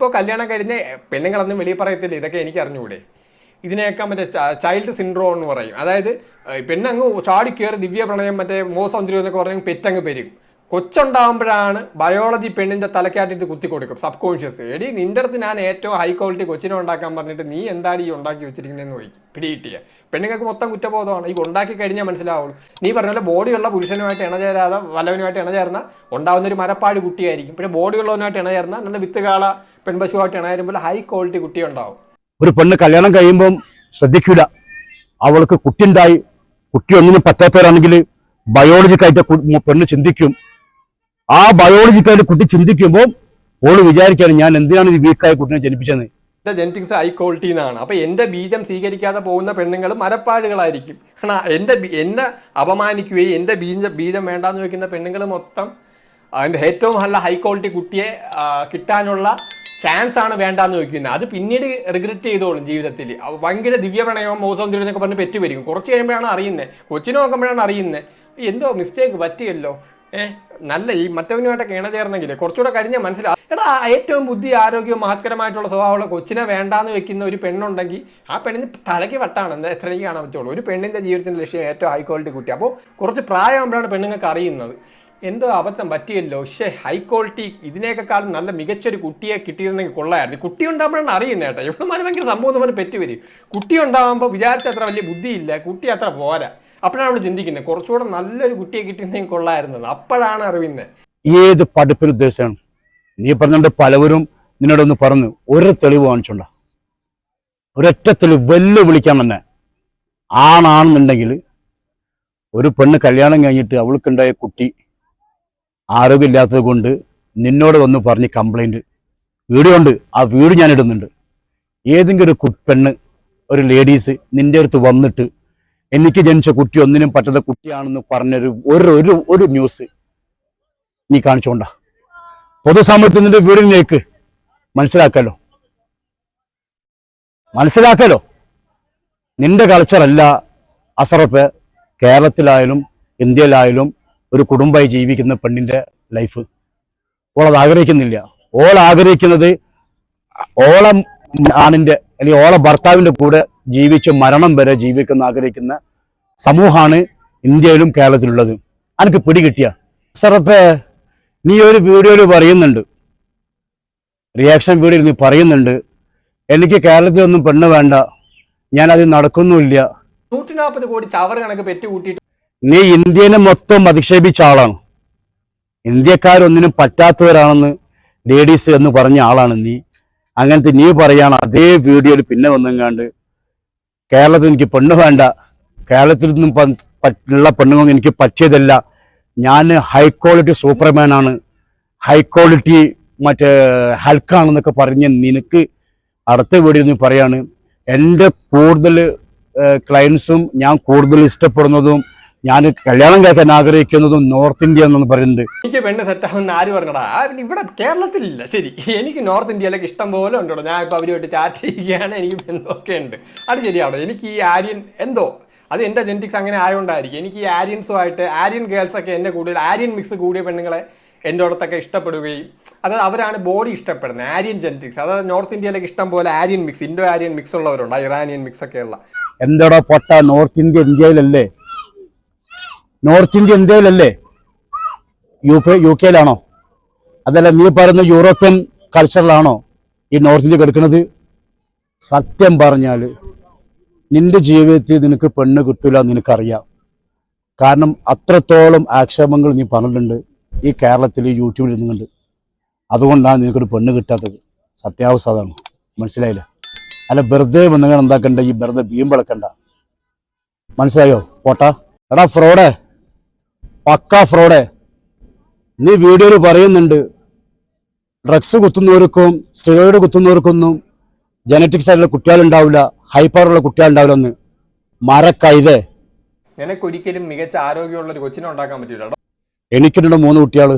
ഇപ്പോൾ കല്യാണം കഴിഞ്ഞ് പെണ്ണുങ്ങളൊന്നും വെളിയിൽ പറയത്തില്ല, ഇതൊക്കെ എനിക്ക് അറിഞ്ഞുകൂടെ. ഇതിനെയൊക്കെ മറ്റേ ചൈൽഡ് സിൻഡ്രോം എന്ന് പറയും. അതായത് പെണ്ണങ്ങ് ചാടി കയറി ദിവ്യ പ്രണയം മറ്റേ മോസൗന്ദര്യം എന്നൊക്കെ പറഞ്ഞാൽ പെറ്റങ്ങ് പെരുകും. കൊച്ചുണ്ടാകുമ്പോഴാണ് ബയോളജി പെണ്ണിൻ്റെ തലക്കാട്ടിട്ട് കുത്തി കൊടുക്കും, സബ് കോൺഷ്യസ്. എടി നിൻ്റെ അടുത്ത് ഞാൻ ഏറ്റവും ഹൈ ക്വാളിറ്റി കൊച്ചിനെ ഉണ്ടാക്കാൻ പറഞ്ഞിട്ട് നീ എന്താണ് ഈ ഉണ്ടാക്കി വെച്ചിരിക്കുന്നതെന്ന് ചോദിക്കും. പിടികിട്ടിയ പെണ്ണുങ്ങൾക്ക് മൊത്തം കുറ്റബോധമാണ്. ഈ ഉണ്ടാക്കി കഴിഞ്ഞാൽ മനസ്സിലാവുള്ളൂ. നീ പറഞ്ഞ പോലെ ബോഡിയുള്ള പുരുഷനുമായിട്ട് ഇണചേരാതെ വല്ലവനുമായിട്ട് ഇണചേർന്നാൽ ഉണ്ടാകുന്ന ഒരു മരപ്പാട് കുട്ടിയായിരിക്കും. പിന്നെ ബോഡിയുള്ളവനുമായിട്ട് ഇണചേർന്നാൽ നല്ല വിത്തുകാള പെൺപശുവായിട്ട് ഇണചേരുമ്പോൾ ഹൈ ക്വാളിറ്റി കുട്ടി ഉണ്ടാവും. ഒരു പെണ്ണ് കല്യാണം കഴിയുമ്പം ശ്രദ്ധിക്കൂല, അവൾക്ക് കുട്ടിയുണ്ടായി, കുട്ടി ഒന്നിനും പറ്റാത്തവരാണെങ്കിൽ ബയോളജിക്കായിട്ട് പെണ്ണ് ചിന്തിക്കും. ആ ബയോളജിക്കായിട്ട് കുട്ടി ചിന്തിക്കുമ്പോൾ ഓള് വിചാരിക്കാനും ഞാൻ എന്തിനാണ് ഈ വീക്കായ കുട്ടിനെ ജനിപ്പിച്ചത്. എൻ്റെ ജെനറ്റിക്സ് ഹൈ ക്വാളിറ്റി എന്നാണ്. അപ്പോൾ എൻ്റെ ബീജം സ്വീകരിക്കാതെ പോകുന്ന പെണ്ണുങ്ങൾ മരപ്പാടുകളായിരിക്കും. കാരണം എന്നെ അപമാനിക്കുകയും എൻ്റെ ബീജം വേണ്ടാന്ന് വെക്കുന്ന പെണ്ണുങ്ങൾ മൊത്തം അതിൻ്റെ ഏറ്റവും നല്ല ഹൈ ക്വാളിറ്റി കുട്ടിയെ കിട്ടാനുള്ള ചാൻസ് ആണ് വേണ്ടാന്ന് ചോദിക്കുന്നത്. അത് പിന്നീട് റിഗ്രറ്റ് ചെയ്തോളും ജീവിതത്തിൽ. ഭയങ്കര ദിവ്യപ്രണയവും മോസൗന്ദര്യം എന്നൊക്കെ പറഞ്ഞ് പെറ്റു വരും. കുറച്ച് കഴിയുമ്പോഴാണ് അറിയുന്നത്, കൊച്ചിനെ നോക്കുമ്പോഴാണ് അറിയുന്നത് എന്തോ മിസ്റ്റേക്ക് പറ്റിയല്ലോ. നല്ല ഈ മറ്റവനുമായിട്ടൊക്കെ ഇണചേർന്നെങ്കിൽ കുറച്ചുകൂടെ കഴിഞ്ഞാൽ മനസ്സിലാവും. എടാ ഏറ്റവും ബുദ്ധി ആരോഗ്യവും മഹത്കരമായിട്ടുള്ള സ്വഭാവമുള്ള കൊച്ചിനെ വേണ്ടാന്ന് വെക്കുന്ന ഒരു പെണ്ണുണ്ടെങ്കിൽ ആ പെണ്ണിന് തലയ്ക്ക് വട്ടാണ്. എന്താ എത്രയ്ക്ക് കാണാൻ പറ്റുള്ളൂ. ഒരു പെണ്ണിൻ്റെ ജീവിതത്തിൻ്റെ ലക്ഷ്യം ഏറ്റവും ഹൈ ക്വാളിറ്റി കുട്ടി. അപ്പോൾ കുറച്ച് പ്രായമാകുമ്പോഴാണ് പെണ്ണുങ്ങൾക്ക് അറിയുന്നത് എന്തോ അബദ്ധം പറ്റിയല്ലോ, ഹൈ ക്വാളിറ്റി ഇതിനേക്കാളും നല്ല മികച്ചൊരു കുട്ടിയെ കിട്ടിയിരുന്നെങ്കിൽ കൊള്ളായിരുന്നു. കുട്ടി ഉണ്ടാകുമ്പോഴാണ് അറിയുന്നത് കേട്ടോ. ഇവിടെ ഭയങ്കര സംഭവം നമ്മൾ പെറ്റുവരും. കുട്ടി ഉണ്ടാകുമ്പോൾ വിചാരിച്ച അത്ര വലിയ ബുദ്ധിയില്ല, കുട്ടി അത്ര പോരാ. അപ്പോഴാണ് നമ്മൾ ചിന്തിക്കുന്നത് കുറച്ചുകൂടെ നല്ലൊരു കുട്ടിയെ കിട്ടിയിരുന്നെങ്കിൽ കൊള്ളായിരുന്നത്. അപ്പോഴാണ് അറിയുന്നത്. ഏത് പഠിപ്പിന് ഉദ്ദേശമാണ് നീ പറഞ്ഞിട്ട് പലവരും നിന്നോടൊന്ന് പറഞ്ഞു ഒരു തെളിവ് കാണിച്ചുണ്ട, ഒരൊറ്റ തെളിവ് വെല്ലുവിളിക്കാൻ തന്നെ. ആണാണെന്നുണ്ടെങ്കിൽ ഒരു പെണ്ണ് കല്യാണം കഴിഞ്ഞിട്ട് അവൾക്കുണ്ടായ കുട്ടി ആരോഗ്യമില്ലാത്തത് കൊണ്ട് നിന്നോട് വന്ന് പറഞ്ഞ് കംപ്ലൈൻറ്റ് വീഡിയോ ഉണ്ട്, ആ വീഡിയോ ഞാൻ ഇടുന്നുണ്ട്. ഏതെങ്കിലും ഒരു പെണ്ണ് ഒരു ലേഡീസ് നിൻ്റെ അടുത്ത് വന്നിട്ട് എനിക്ക് ജനിച്ച കുട്ടി ഒന്നിനും പറ്റാത്ത കുട്ടിയാണെന്ന് പറഞ്ഞൊരു ഒരു ന്യൂസ് നീ കാണിച്ചോണ്ട. പൊതുസമൂഹത്തിൽ നിന്റെ വീടിനേക്ക് മനസ്സിലാക്കാലോ. നിന്റെ കൾച്ചറല്ല അസറപ്പ് കേരളത്തിലായാലും ഇന്ത്യയിലായാലും ഒരു കുടുംബമായി ജീവിക്കുന്ന പെണ്ണിന്റെ ലൈഫ്. ഓളത് ആഗ്രഹിക്കുന്നില്ല. ഓൾ ആഗ്രഹിക്കുന്നത് ഓളം ആണിന്റെ അല്ലെങ്കിൽ ഓളെ ഭർത്താവിന്റെ കൂടെ ജീവിച്ച് മരണം വരെ ആഗ്രഹിക്കുന്ന സമൂഹമാണ് ഇന്ത്യയിലും കേരളത്തിലുള്ളത്. അനക്ക് പിടികിട്ടിയ അസറപ്പേ നീ ഒരു വീഡിയോയിൽ പറയുന്നുണ്ട്, റിയാക്ഷൻ വീഡിയോയിൽ നീ പറയുന്നുണ്ട് എനിക്ക് കേരളത്തിലൊന്നും പെണ്ണ് വേണ്ട, ഞാനത് നടക്കുന്നുമില്ല. 140 കോടി ചവറ് കണക്ക് പെറ്റുകൂട്ടിയിട്ട് നീ ഇന്ത്യനെ മൊത്തം അധിക്ഷേപിച്ച ആളാണ്. ഇന്ത്യക്കാരൊന്നിനും പറ്റാത്തവരാണെന്ന് ലേഡീസ് എന്ന് പറഞ്ഞ ആളാണ് നീ. അങ്ങനത്തെ നീ പറയാണ് അതേ വീഡിയോയിൽ പിന്നെ വന്നെങ്ങാണ്ട് കേരളത്തിൽ എനിക്ക് പെണ്ണ് വേണ്ട, കേരളത്തിൽ നിന്നും ഉള്ള പെണ്ണുങ്ങൾ എനിക്ക് പറ്റിയതല്ല, ഞാൻ ഹൈ ക്വാളിറ്റി സൂപ്പർമാൻ ആണ്, ഹൈ ക്വാളിറ്റി മറ്റേ ഹൽക്കാണെന്നൊക്കെ പറഞ്ഞ് നിനക്ക് അടുത്ത വീഡിയോയിൽ നീ പറയാണ് എൻ്റെ കൂടുതൽ ക്ലയൻസും ഞാൻ കൂടുതൽ ഇഷ്ടപ്പെടുന്നതും ഞാൻ കല്യാണം കഴിക്കാൻ ആഗ്രഹിക്കുന്നതും നോർത്ത് ഇന്ത്യ എന്ന് പറയുന്നുണ്ട്. എനിക്ക് പെണ്ണ് സെറ്റാവുന്ന ആര് പറഞ്ഞടാ? ഇവിടെ കേരളത്തിലില്ല. ശരി, എനിക്ക് നോർത്ത് ഇന്ത്യയിലേക്ക് ഇഷ്ടം പോലെ ഉണ്ടോ. ഞാൻ ഇപ്പോൾ അവരുമായിട്ട് ചാറ്റ് ചെയ്യുകയാണ്, എനിക്ക് ബന്ധമൊക്കെ ഉണ്ട്. അത് ശരിയാണോ? എനിക്ക് ഈ ആര്യൻ എന്തോ അത് എൻ്റെ ജെനറ്റിക്സ് അങ്ങനെ ആയതുകൊണ്ടായിരിക്കും. എനിക്ക് ഈ ആര്യൻസുമായിട്ട് ആര്യൻ ഗേൾസൊക്കെ എൻ്റെ കൂടുതൽ ആര്യൻ മിക്സ് കൂടിയ പെണ്ണുങ്ങളെ എൻ്റെ അടുത്തൊക്കെ ഇഷ്ടപ്പെടുകയും അതായത് അവരാണ് ബോഡി ഇഷ്ടപ്പെടുന്നത്. ആര്യൻ ജെനറ്റിക്സ് അതായത് നോർത്ത് ഇന്ത്യയിലേക്ക് ഇഷ്ടം പോലെ Aryan mix, Indo Aryan mix ഉള്ളവരുണ്ട്, ഇറാനിയൻ മിക്സ് ഒക്കെ ഉള്ള. എന്താടാ പൊട്ട, നോർത്ത് ഇന്ത്യ ഇന്ത്യയിലല്ലേ? നോർത്ത് ഇന്ത്യ ഇന്ത്യയിലല്ലേ? യു കെയിലാണോ? അതല്ല നീ പറയുന്ന യൂറോപ്യൻ കൾച്ചറിലാണോ ഈ നോർത്ത് ഇന്ത്യ കിടക്കുന്നത്? സത്യം പറഞ്ഞാൽ നിന്റെ ജീവിതത്തിൽ നിനക്ക് പെണ്ണ് കിട്ടൂല എന്ന് നിനക്കറിയാം. കാരണം അത്രത്തോളം ആക്ഷേപങ്ങൾ നീ പറഞ്ഞിട്ടുണ്ട് ഈ കേരളത്തിൽ യൂട്യൂബിൽ ഇരുന്നുകൊണ്ട്. അതുകൊണ്ടാണ് നിനക്കൊരു പെണ്ണ് കിട്ടാത്തത്. സത്യാവസ്ഥ അതാണ്. മനസ്സിലായില്ല? അല്ല വെറുതെ വന്നുകൾ എന്താക്കണ്ട, ഈ വെറുതെ വീമ്പിളക്കണ്ട. മനസ്സിലായോ പോട്ടാ? എടാ ഫ്രോഡേ, പക്ക ഫ്രോഡേ, നീ വീഡിയോയിൽ പറയുന്നുണ്ട് ഡ്രഗ്സ് കുത്തുന്നവർക്കും സ്റ്റിറോയിഡ് കുത്തുന്നവർക്കൊന്നും ജനറ്റിക്സ് ആയിട്ടുള്ള കുട്ടികളുണ്ടാവില്ല, ഹൈപ്പറുള്ള കുട്ടികളുണ്ടാവില്ല എന്ന്. മരക്കൈതേ, നിനക്കൊരിക്കലും മികച്ച ആരോഗ്യമുള്ള ഒരു കൊച്ചിനെ ഉണ്ടാക്കാൻ പറ്റില്ല. എനിക്കുണ്ട് 3 കുട്ടികൾ.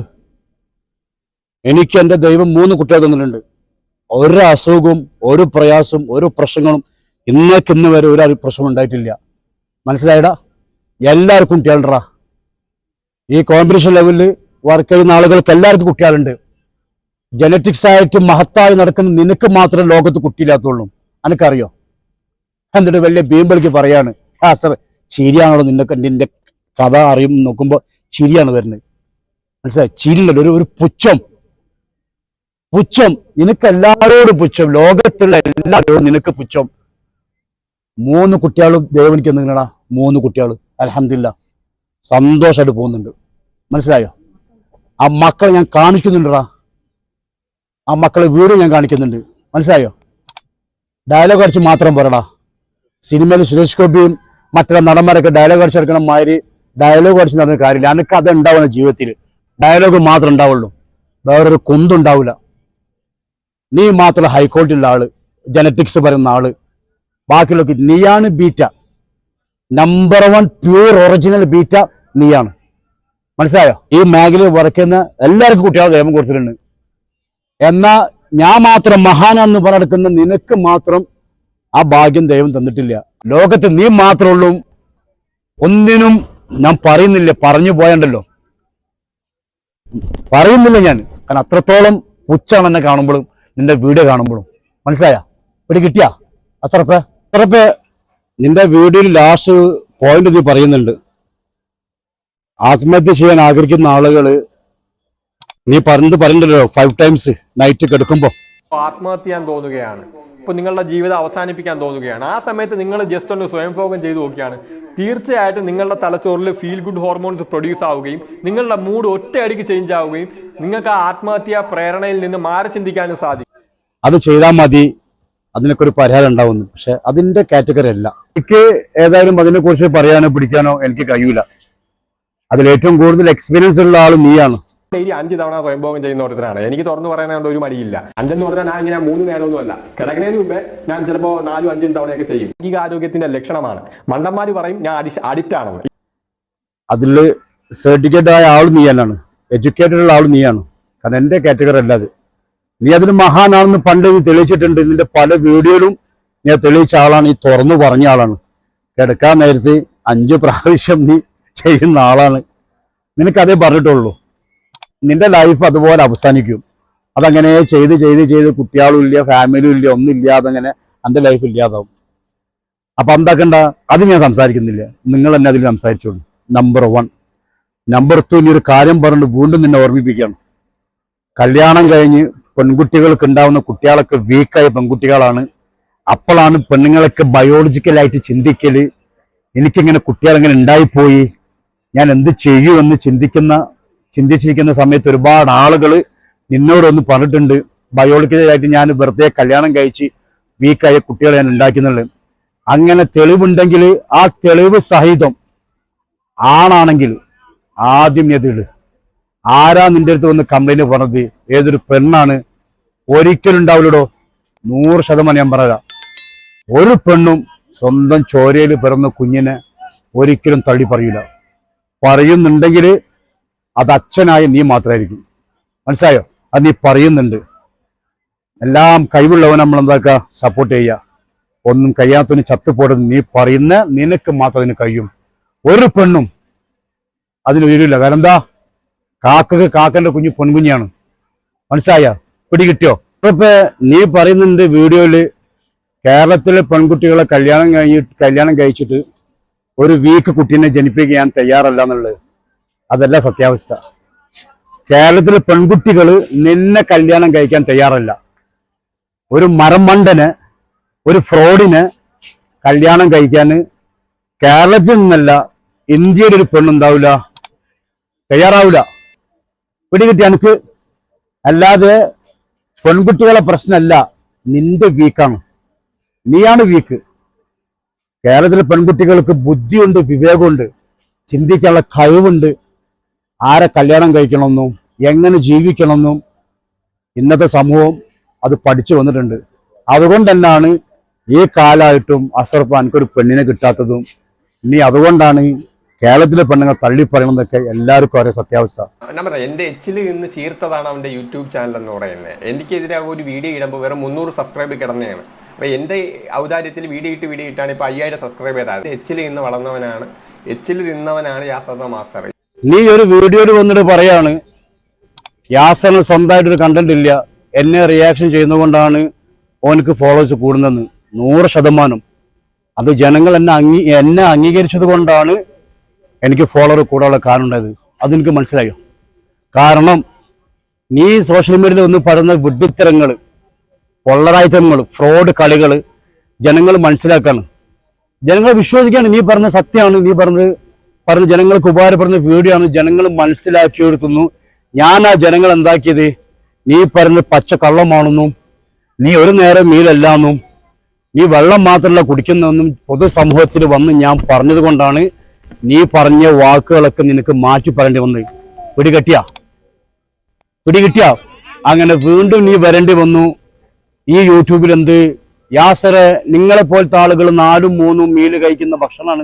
എനിക്ക് എൻ്റെ ദൈവം 3 കുട്ടികൾ തന്നിട്ടുണ്ട്. ഒരു അസുഖവും ഒരു പ്രയാസവും ഒരു പ്രശ്നങ്ങളും ഇന്നേക്കിന്ന് വരെ ഒരു പ്രശ്നം ഉണ്ടായിട്ടില്ല. മനസ്സിലായടാ? എല്ലാവർക്കും കുട്ടികളുണ്ടാ. ഈ കോമ്പറ്റീഷൻ ലെവലിൽ വർക്ക് ചെയ്യുന്ന ആളുകൾക്ക് എല്ലാവർക്കും കുട്ടികളുണ്ട്. ജനറ്റിക്സ് ആയിട്ട് മഹത്തായി നടക്കുന്ന നിനക്ക് മാത്രമേ ലോകത്ത് കുട്ടിയില്ലാത്തുള്ളൂ. എനിക്കറിയോ? എന്നിട്ട് വലിയ ബീമ്പളിക്ക് പറയാണ്, ആ സർ ചിരിയാണല്ലോ നിന്റെ കഥ അറിയും നോക്കുമ്പോൾ ചിരിയാണ് വരുന്നത്. മനസ്സിലായി? ചിരിയുള്ളത് ഒരു പുച്ഛം. നിനക്ക് എല്ലാവരോടും പുച്ഛം, ലോകത്തുള്ള എല്ലാവരോടും നിനക്ക് പുച്ഛം. 3 കുട്ടികളും ദൈവം എനിക്ക് എന്തെങ്കിലാ, 3 കുട്ടികൾ അൽഹംദുലില്ലാ സന്തോഷമായിട്ട് പോകുന്നുണ്ട്. മനസ്സിലായോ? ആ മക്കളെ ഞാൻ കാണിക്കുന്നുണ്ടടാ, ആ മക്കളെ വീഡിയോ ഞാൻ കാണിക്കുന്നുണ്ട്. മനസ്സിലായോ? ഡയലോഗ് അടിച്ച് മാത്രം പറയടാ. സിനിമയിൽ സുരേഷ് ഗോപിയും മറ്റുള്ള നടന്മാരൊക്കെ ഡയലോഗ് അടിച്ച് എടുക്കണം മാതിരി ഡയലോഗ് അടിച്ച് നടന്ന കാര്യമില്ല. എനിക്ക് അത് ഉണ്ടാവുന്ന ജീവിതത്തിൽ ഡയലോഗ് മാത്രം ഉണ്ടാവുള്ളൂ, വേറൊരു കുന്തുണ്ടാവില്ല. നീ മാത്രം ഹൈ ക്വാളിറ്റി ഉള്ള ആള്, ജനറ്റിക്സ് പറയുന്ന ആള്. ബാക്കിയുള്ളൊക്കെ നീയാണ് beta, number 1 pure original beta നീയാണ്. മനസ്സിലായോ? ഈ മേഖലയിൽ വർക്കുന്ന എല്ലാവർക്കും കുട്ടികളെ ദൈവം കൊടുത്തിട്ടുണ്ട്. എന്നാ ഞാൻ മാത്രം മഹാനെന്ന് പറഞ്ഞെടുക്കുന്ന നിനക്ക് മാത്രം ആ ഭാഗ്യം ദൈവം തന്നിട്ടില്ല. ലോകത്ത് നീ മാത്രമുള്ളൂ. ഒന്നിനും ഞാൻ പറയുന്നില്ല, പറഞ്ഞു പോയണ്ടല്ലോ, പറയുന്നില്ല ഞാൻ. കാരണം അത്രത്തോളം പുച്ഛാണ് എന്നെ കാണുമ്പോഴും നിന്റെ വീഡിയോ കാണുമ്പോഴും. മനസ്സിലായ? ഇവിടെ കിട്ടിയാ അത്രപ്പേ നിന്റെ വീഡിയോയിൽ ലാസ്റ്റ് പോയിന്റ് നീ പറയുന്നുണ്ട്, ആത്മഹത്യ ചെയ്യാൻ ആഗ്രഹിക്കുന്ന ആളുകള് നീ പറയുന്നുണ്ടല്ലോ 5 times നൈറ്റ് കിടക്കുമ്പോ ആത്മഹത്യ ചെയ്യാൻ തോന്നുകയാണ്, ഇപ്പൊ നിങ്ങളുടെ ജീവിതം അവസാനിപ്പിക്കാൻ തോന്നുകയാണ്. ആ സമയത്ത് നിങ്ങൾ ജസ്റ്റ് ഒന്ന് സ്വയംഭോഗം ചെയ്ത് നോക്കിയാണ്, തീർച്ചയായിട്ടും നിങ്ങളുടെ തലച്ചോറിൽ ഫീൽ ഗുഡ് ഹോർമോൺസ് പ്രൊഡ്യൂസ് ആവുകയും നിങ്ങളുടെ മൂഡ് ഒറ്റയടിക്ക് ചേഞ്ച് ആവുകയും നിങ്ങൾക്ക് ആ ആത്മഹത്യ പ്രേരണയിൽ നിന്ന് മാറി ചിന്തിക്കാനും സാധിക്കും. അത് ചെയ്താൽ മതി, അതിനൊക്കെ ഒരു പരിഹാരം ഉണ്ടാവുന്നു. പക്ഷെ അതിന്റെ കാറ്റഗറി അല്ല. എനിക്ക് ഏതായാലും അതിനെക്കുറിച്ച് പറയാനോ പിടിക്കാനോ എനിക്ക് കഴിയൂല. അതിലേറ്റവും കൂടുതൽ എക്സ്പീരിയൻസ് ഉള്ള ആൾ നീയാണ്. ഡെയിലി 5 തവണ സ്വയംഭോഗം ചെയ്യുന്ന ഒരുത്തരാണ്. എനിക്ക് തുറന്നു പറയാനായിട്ട് ഒരു മടിയില്ല. 5 എന്ന് പറഞ്ഞാൽ ഞാൻ ഇങ്ങനെ 3 നേരമൊന്നും അല്ല, കിടക്കുന്നതിന് മുമ്പേ ഞാൻ ചിലപ്പോൾ 4, 5 തവണയൊക്കെ ചെയ്യും. ഈ ആരോഗ്യത്തിന്റെ ലക്ഷണമാണ്. മണ്ടന്മാര് പറയും ഞാൻ അഡിക്റ്റ് ആണെന്ന്. അതില് സർട്ടിഫിക്കറ്റ് ആയ ആൾ നീയാണ്, എഡ്യൂക്കേറ്റഡ് ഉള്ള ആൾ നീയാണ്. കാരണം എന്റെ കാറ്റഗറി അല്ല അത്. നീ അതിന് മഹാനാണെന്ന് പണ്ട് നീ തെളിയിച്ചിട്ടുണ്ട്. നിന്റെ പല വീഡിയോയിലും ഞാൻ തെളിയിച്ച ആളാണ്, ഈ തുറന്നു പറഞ്ഞ ആളാണ്. കിടക്കാൻ നേരത്തെ 5 പ്രാവശ്യം നീ ചെയ്യുന്ന ആളാണ്. നിനക്കതേ പറഞ്ഞിട്ടുള്ളൂ. നിന്റെ ലൈഫ് അതുപോലെ അവസാനിക്കും. അതങ്ങനെ ചെയ്ത് കുട്ടികളും ഇല്ല, ഫാമിലിയും ഇല്ല, ഒന്നും ഇല്ലാതെ അങ്ങനെ എൻ്റെ ലൈഫ് ഇല്ലാതാവും. അപ്പൊ എന്താക്കണ്ട, അത് ഞാൻ സംസാരിക്കുന്നില്ല, നിങ്ങൾ തന്നെ അതിൽ സംസാരിച്ചോളൂ. നമ്പർ 1. നമ്പർ 2, ഇനി ഒരു കാര്യം പറഞ്ഞിട്ട് വീണ്ടും നിന്നെ ഓർമ്മിപ്പിക്കുകയാണ്. കല്യാണം കഴിഞ്ഞ് പെൺകുട്ടികൾക്ക് ഉണ്ടാവുന്ന കുട്ടികളൊക്കെ വീക്കായ പെൺകുട്ടികളാണ്. അപ്പോഴാണ് പെണ്ണുങ്ങളൊക്കെ ബയോളജിക്കലായിട്ട് ചിന്തിക്കല്, എനിക്കിങ്ങനെ കുട്ടികളെങ്ങനെ ഉണ്ടായിപ്പോയി, ഞാൻ എന്ത് ചെയ്യുമെന്ന് ചിന്തിച്ചിരിക്കുന്ന സമയത്ത് ഒരുപാട് ആളുകൾ നിന്നോടൊന്ന് പറഞ്ഞിട്ടുണ്ട്, ബയോളജിക്കലായിട്ട് ഞാൻ വെറുതെ കല്യാണം കഴിച്ച് വീക്കായ കുട്ടികളെ ഞാൻ ഉണ്ടാക്കുന്നുള്ളു. അങ്ങനെ തെളിവുണ്ടെങ്കിൽ ആ തെളിവ് സഹിതം ആണാണെങ്കിൽ ആദ്യം എതിട്. ആരാ നിന്റെ അടുത്ത് വന്ന് കംപ്ലൈന്റ് പറഞ്ഞത്? ഏതൊരു പെണ്ണാണ്? ഒരിക്കലും ഉണ്ടാവില്ലടോ, 100% ഞാൻ പറയാം. ഒരു പെണ്ണും സ്വന്തം ചോരയിൽ പിറന്ന കുഞ്ഞിനെ ഒരിക്കലും തള്ളി പറയൂല. പറയുന്നുണ്ടെങ്കിൽ അത് അച്ഛനായ നീ മാത്രമായിരിക്കും. മനസ്സിലായോ? അത് നീ പറയുന്നുണ്ട്. എല്ലാം കഴിവുള്ളവൻ നമ്മൾ എന്താക്കുക, സപ്പോർട്ട് ചെയ്യുക. ഒന്നും കഴിയാത്തവന് ചത്തുപോടുന്നത് നീ പറയുന്ന നിനക്ക് മാത്രം അതിന് കഴിയും. ഒരു പെണ്ണും അതിന് ഉയരില്ല. കാരണം എന്താ, കാക്കന്റെ കുഞ്ഞ് പൊൻകുഞ്ഞാണ്. മനസ്സിലായ? പിടികിട്ടിയോ? ഇപ്പൊ നീ പറയുന്നുണ്ട് വീഡിയോയില് കേരളത്തിലെ പെൺകുട്ടികളെ കല്യാണം കഴിച്ചിട്ട് ഒരു വീക്ക് കുട്ടീനെ ജനിപ്പിക്കാൻ തയ്യാറല്ല എന്നുള്ളത്. അതല്ല സത്യാവസ്ഥ. കേരളത്തിലെ പെൺകുട്ടികള് നിന്നെ കല്യാണം കഴിക്കാൻ തയ്യാറല്ല. ഒരു മരമണ്ടന്, ഒരു ഫ്രോഡിന് കല്യാണം കഴിക്കാന് കേരളത്തിൽ നിന്നല്ല ഇന്ത്യയുടെ ഒരു പെണ്ണുണ്ടാവില്ല, തയ്യാറാവില്ല. പിടികിട്ടി എനിക്ക്? അല്ലാതെ പെൺകുട്ടികളെ പ്രശ്നമല്ല, നിന്റെ വീക്കാണ്, നീയാണ് വീക്ക്. കേരളത്തിലെ പെൺകുട്ടികൾക്ക് ബുദ്ധിയുണ്ട്, വിവേകമുണ്ട്, ചിന്തിക്കാനുള്ള കഴിവുണ്ട്. ആരെ കല്യാണം കഴിക്കണമെന്നും എങ്ങനെ ജീവിക്കണമെന്നും ഇന്നത്തെ സമൂഹം അത് പഠിച്ചു വന്നിട്ടുണ്ട്. അതുകൊണ്ട് തന്നെയാണ് ഈ കാലമായിട്ടും അസർപ്പ് എനിക്കൊരു പെണ്ണിനെ കിട്ടാത്തതും. ഇനി അതുകൊണ്ടാണ് കേരളത്തിലെ പെണ്ണുങ്ങൾ തള്ളി പറയണമെന്നൊക്കെ എല്ലാവർക്കും ഒരേ സത്യാവസ്ഥ. ഞാൻ പറയാം, എൻ്റെ എച്ചിൽ നിന്ന് ചീർത്തതാണ് അവൻ്റെ യൂട്യൂബ് ചാനൽ എന്ന് പറയുന്നത്. എനിക്കെതിരെ ഒരു വീഡിയോ ഇടുമ്പോൾ വെറും 300 സബ്സ്ക്രൈബ് കിടന്നതാണ്. അപ്പോൾ എൻ്റെ ഔദാര്യത്തിൽ വീഡിയോ ഇട്ടാണ് ഇപ്പോൾ 5000 സബ്സ്ക്രൈബ് ചെയ്തത്. എച്ചിൽ നിന്ന് വളർന്നവനാണ്, എച്ചിൽ തിന്നവനാണ് യാസർദ മാസ്റ്റർ. നീ ഒരു വീഡിയോയിൽ വന്നിട്ട് പറയാണ് യാസറിന് സ്വന്തമായിട്ടൊരു കണ്ടന്റ് ഇല്ല, എന്നെ റിയാക്ഷൻ ചെയ്യുന്നതുകൊണ്ടാണ് ഓനക്ക് ഫോളോവേഴ്സ് കൂടുന്നതെന്ന് 100%. അത് ജനങ്ങൾ എന്നെ അംഗീകരിച്ചത് കൊണ്ടാണ് എനിക്ക് ഫോളോവർ കൂടാനുള്ള കാരണം ഉണ്ടായത്. അതെനിക്ക് മനസ്സിലായോ? കാരണം നീ സോഷ്യൽ മീഡിയയിൽ ഒന്ന് പറയുന്ന വിഡ്ഢിത്തരങ്ങൾ, പൊള്ളരായ്ത്തരങ്ങൾ, ഫ്രോഡ് കളികൾ ജനങ്ങൾ മനസ്സിലാക്കാണ്, ജനങ്ങൾ വിശ്വസിക്കാണ്. നീ പറഞ്ഞ സത്യമാണ്, നീ പറഞ്ഞ ജനങ്ങൾക്ക് ഉപകാരപ്പെടുന്ന വീഡിയോ ആണ്, ജനങ്ങൾ മനസ്സിലാക്കിയെടുക്കുന്നു. ഞാൻ ആ ജനങ്ങൾ എന്താക്കിയത്, നീ പറഞ്ഞ പച്ച കള്ളമാണെന്നും നീ ഒരു നേരം മീലല്ലാന്നും നീ വെള്ളം മാത്രമല്ല കുടിക്കുന്നതെന്നും പൊതുസമൂഹത്തിൽ വന്ന് ഞാൻ പറഞ്ഞത് കൊണ്ടാണ് നീ പറഞ്ഞ വാക്കുകളൊക്കെ നിനക്ക് മാറ്റി പറയേണ്ടി വന്നത്. പിടികിട്ടിയ അങ്ങനെ വീണ്ടും നീ വരേണ്ടി വന്നു. ഈ യൂട്യൂബിൽ എന്ത് യാസറെ, നിങ്ങളെ പോലത്തെ ആളുകൾ 4ഉം 3ഉം മീല് കഴിക്കുന്ന ഭക്ഷണമാണ്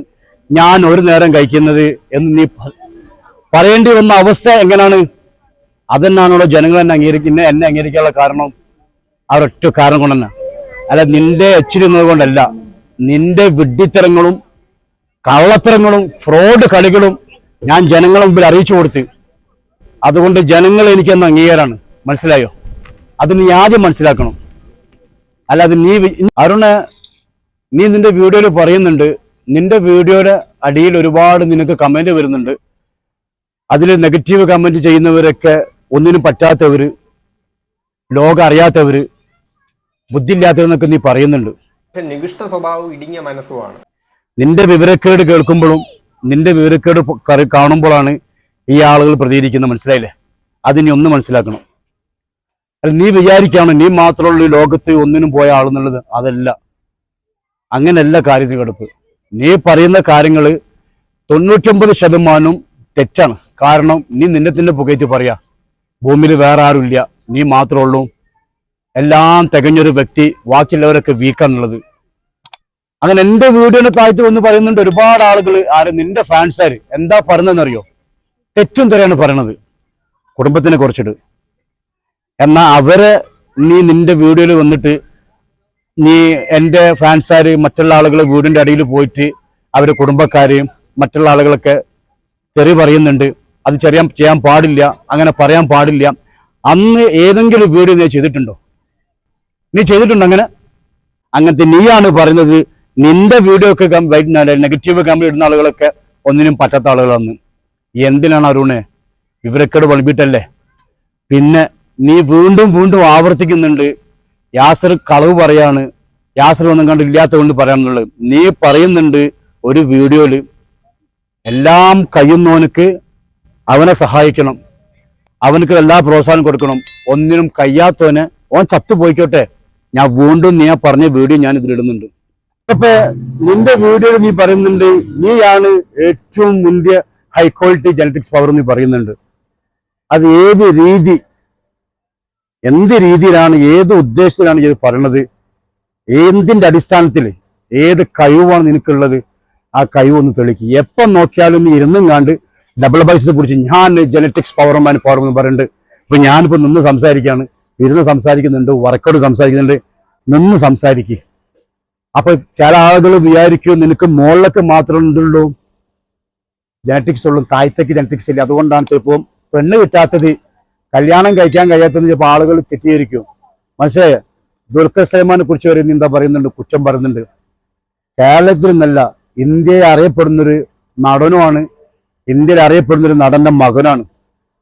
ഞാൻ ഒരു നേരം കഴിക്കുന്നത് എന്ന് നീ പറയേണ്ടി വന്ന അവസ്ഥ എങ്ങനെയാണ്? അതെന്നാണല്ലോ ജനങ്ങൾ എന്നെ അംഗീകരിക്കാനുള്ള കാരണം. ആ ഒരൊറ്റ കാരണം കൊണ്ട് തന്നെ, അല്ല നിന്റെ എച്ചിരുന്നത് കൊണ്ടല്ല, നിന്റെ വിഡ്ഢിത്തരങ്ങളും കള്ളത്തരങ്ങളും ഫ്രോഡ് കളികളും ഞാൻ ജനങ്ങളുടെ മുമ്പിൽ അറിയിച്ചു കൊടുത്ത്. അതുകൊണ്ട് ജനങ്ങൾ എനിക്കെന്ന് അംഗീകാരമാണ്. മനസ്സിലായോ? അത് നീ ആദ്യം മനസ്സിലാക്കണം. അല്ലാതെ അരുണ്, നീ നിന്റെ വീഡിയോയിൽ പറയുന്നുണ്ട്, നിന്റെ വീഡിയോയുടെ അടിയിൽ ഒരുപാട് നിനക്ക് കമന്റ് വരുന്നുണ്ട്. അതിൽ നെഗറ്റീവ് കമന്റ് ചെയ്യുന്നവരൊക്കെ ഒന്നിനും പറ്റാത്തവര്, ലോകം അറിയാത്തവര്, ബുദ്ധിയില്ലാത്തവരെന്നൊക്കെ നീ പറയുന്നുണ്ട്. നികൃഷ്ട സ്വഭാവം, ഇടുങ്ങിയ മനസ്സുമാണ്. നിന്റെ വിവരക്കേട് കേൾക്കുമ്പോഴും നിന്റെ വിവരക്കേട് കാണുമ്പോഴാണ് ഈ ആളുകൾ പ്രതികരിക്കുന്നത്. മനസ്സിലായില്ലേ? അതിനി ഒന്ന് മനസ്സിലാക്കണം. അല്ല നീ വിചാരിക്കാണ് നീ മാത്രമുള്ള ഈ ലോകത്ത് ഒന്നിനും പോയ ആളെന്നുള്ളത്. അതല്ല, അങ്ങനെയല്ല കാര്യത്തിൽ കിടപ്പ്. നീ പറയുന്ന കാര്യങ്ങൾ 99% തെറ്റാണ്. കാരണം നീ നിന്നെ തന്നെ പുകയറ്റി പറയാ, ഭൂമിയിൽ വേറെ ആരുമില്ല, നീ മാത്രമേ ഉള്ളൂ, എല്ലാം തികഞ്ഞൊരു വ്യക്തി, ബാക്കിയുള്ളവരൊക്കെ വീക്കാന്നുള്ളത്. അങ്ങനെ എന്റെ വീഡിയോനെ താഴ്ത്തി വന്ന് പറയുന്നുണ്ട് ഒരുപാട് ആളുകൾ. നിന്റെ ഫാൻസാര് എന്താ പറയുന്നതെന്നറിയോ? തെറ്റും തരാണ് പറയണത് കുടുംബത്തിനെ കുറിച്ചിട്ട്. എന്നാൽ അവരെ നീ നിന്റെ വീഡിയോയിൽ വന്നിട്ട് നീ എൻ്റെ ഫാൻസാര് മറ്റുള്ള ആളുകളെ വീടിന്റെ അടിയിൽ പോയിട്ട് അവരെ കുടുംബക്കാരെയും മറ്റുള്ള ആളുകളൊക്കെ തെറി പറയുന്നുണ്ട്. അത് ചെയ്യാൻ പാടില്ല, അങ്ങനെ പറയാൻ പാടില്ല. അന്ന് ഏതെങ്കിലും വീഡിയോ നീ ചെയ്തിട്ടുണ്ടോ? നീ ചെയ്തിട്ടുണ്ടോ അങ്ങനത്തെ നീയാണ് പറയുന്നത്. നിന്റെ വീഡിയോ ഒക്കെ നെഗറ്റീവ് കമന്റ് ഇടുന്ന ആളുകളൊക്കെ ഒന്നിനും പറ്റാത്ത ആളുകളാണ്. എന്തിനാണ് അരുണെ? വിവരക്കേട് വളർത്തിയിട്ടല്ലേ? പിന്നെ നീ വീണ്ടും ആവർത്തിക്കുന്നുണ്ട് യാസർ കളവ് പറയാണ്, യാസർ ഒന്നും കണ്ടില്ലാത്ത കൊണ്ട് പറയാനുള്ളത്. നീ പറയുന്നുണ്ട് ഒരു വീഡിയോയില് എല്ലാം കഴിയുന്നവനക്ക് അവനെ സഹായിക്കണം, അവനക്ക് എല്ലാ പ്രോത്സാഹനം കൊടുക്കണം, ഒന്നിനും കഴിയാത്തവനെ ഓൻ ചത്തുപോയിക്കോട്ടെ, ഞാൻ വീണ്ടും നീ പറഞ്ഞ വീഡിയോ ഞാൻ ഇതിലിടുന്നുണ്ട്. അപ്പൊ നിന്റെ വീഡിയോയിൽ നീ പറയുന്നുണ്ട് നീയാണ് ഏറ്റവും മുന്തിയ ഹൈ ക്വാളിറ്റി ജനറ്റിക്സ് പവർ നീ പറയുന്നുണ്ട്. അത് ഏത് രീതി, എന്ത് രീതിയിലാണ്, ഏത് ഉദ്ദേശത്തിലാണ് ഇത് പറയണത്? എന്തിന്റെ അടിസ്ഥാനത്തിൽ, ഏത് കഴിവാണ് നിനക്കുള്ളത്? ആ കഴിവൊന്ന് തെളിക്കുക. എപ്പം നോക്കിയാലും നീ ഇരുന്നും കണ്ട് ഡബിൾ ബൈസിനെ കുറിച്ച് ഞാൻ ജനറ്റിക്സ് പവർ എന്ന് പറയുന്നുണ്ട്. ഇപ്പൊ ഞാനിപ്പോ നിന്ന് സംസാരിക്കുകയാണ്, ഇരുന്ന് സംസാരിക്കുന്നുണ്ട്, വർക്കൗട്ട് സംസാരിക്കുന്നുണ്ട്, നിന്ന് സംസാരിക്കുക. അപ്പൊ ചില ആളുകൾ വിചാരിക്കും നിനക്ക് മുകളിലൊക്കെ മാത്രമേ ഉള്ളൂ ജനറ്റിക്സ് ഉള്ളൂ, താഴത്തേക്ക് ജനറ്റിക്സ് ഇല്ല, അതുകൊണ്ടാണ് ചിലപ്പോൾ പെണ്ണ് കിട്ടാത്തത്, കല്യാണം കഴിക്കാൻ കഴിയാത്തത് ചിലപ്പോൾ ആളുകൾ തെറ്റിദ്ധരിക്കും. മനസ്സിലായ? ദുൽഖർ സൽമാനെ കുറിച്ച് വരെ എന്താ പറയുന്നുണ്ട്, കുറ്റം പറയുന്നുണ്ട്. കേരളത്തിൽ നിന്നല്ല, ഇന്ത്യയിൽ അറിയപ്പെടുന്നൊരു നടനുമാണ്, ഇന്ത്യയിൽ അറിയപ്പെടുന്നൊരു നടന്റെ മകനാണ്.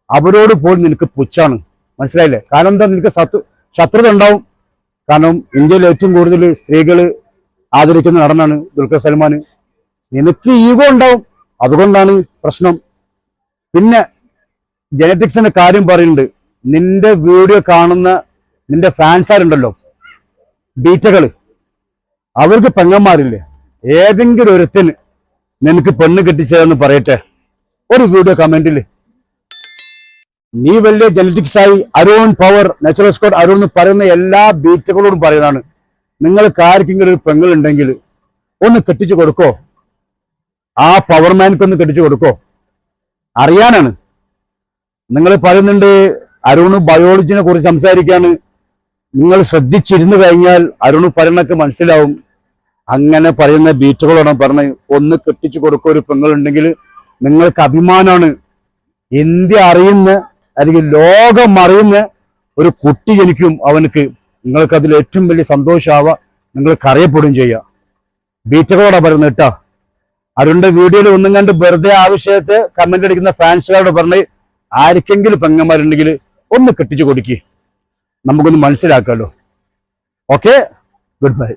അവരോട് പോലും നിനക്ക് പുച്ഛാണ്. മനസ്സിലായില്ലേ? കാരണം എന്താ, നിനക്ക് ശത്രുത ഉണ്ടാവും. കാരണം ഇന്ത്യയിൽ ഏറ്റവും കൂടുതൽ സ്ത്രീകൾ ആദരിക്കുന്ന നടനാണ് ദുൽഖർ സൽമാൻ. നിനക്ക് ഈഗോ ഉണ്ടാവും, അതുകൊണ്ടാണ് പ്രശ്നം. പിന്നെ ജനറ്റിക്സിന്റെ കാര്യം പറയുന്നുണ്ട്. നിന്റെ വീഡിയോ കാണുന്ന നിന്റെ ഫാൻസാരുണ്ടല്ലോ, ബീറ്റകള്, അവർക്ക് പെങ്ങന്മാരില്ലേ? ഏതെങ്കിലും ഒരുത്തിന് നിനക്ക് പെണ്ണ് കെട്ടിച്ചതെന്ന് പറയട്ടെ ഒരു വീഡിയോ കമന്റില്. നീ വലിയ ജനറ്റിക്സ് ആയി Arun power natural squad Arun എന്ന് പറയുന്ന എല്ലാ ബീറ്റുകളോടും പറയുന്നതാണ്, നിങ്ങൾക്ക് ആർക്കെങ്കിലും ഒരു പെങ്ങളുണ്ടെങ്കിൽ ഒന്ന് കെട്ടിച്ചു കൊടുക്കോ, ആ പവർമാൻക്ക് ഒന്ന് കെട്ടിച്ചു കൊടുക്കോ, അറിയാനാണ്. നിങ്ങൾ പറയുന്നുണ്ട് അരുണ് ബയോളജിനെ കുറിച്ച് സംസാരിക്കാണ്. നിങ്ങൾ ശ്രദ്ധിച്ചിരുന്നു കഴിഞ്ഞാൽ അരുണ് പറയുന്നൊക്കെ മനസ്സിലാവും. അങ്ങനെ പറയുന്ന ബീറ്റുകളോടാണ് പറഞ്ഞത്, ഒന്ന് കെട്ടിച്ചു കൊടുക്കോ ഒരു പെങ്ങളുണ്ടെങ്കിൽ. നിങ്ങൾക്ക് അഭിമാനമാണ്. ഇന്ത്യ അറിയുന്ന അല്ലെങ്കിൽ ലോകം അറിയുന്ന ഒരു കുട്ടി ജനിക്കും അവനക്ക്. നിങ്ങൾക്ക് അതിൽ ഏറ്റവും വലിയ സന്തോഷമാവുക, നിങ്ങൾക്ക് അറിയപ്പെടുകയും ചെയ്യുക. ബീച്ചകളോടെ പറയുന്നത് കേട്ടോ. അരുണിന്റെ വീഡിയോയിൽ ഒന്നും കണ്ട് വെറുതെ ആവശ്യത്തെ കമന്റ് അടിക്കുന്ന ഫാൻസുകാരോട് പറഞ്ഞ് ആർക്കെങ്കിലും പെങ്ങന്മാരുണ്ടെങ്കിൽ ഒന്ന് കെട്ടിച്ചു കൊടുക്കുക, നമുക്കൊന്ന് മനസ്സിലാക്കാമല്ലോ. Okay, good bye.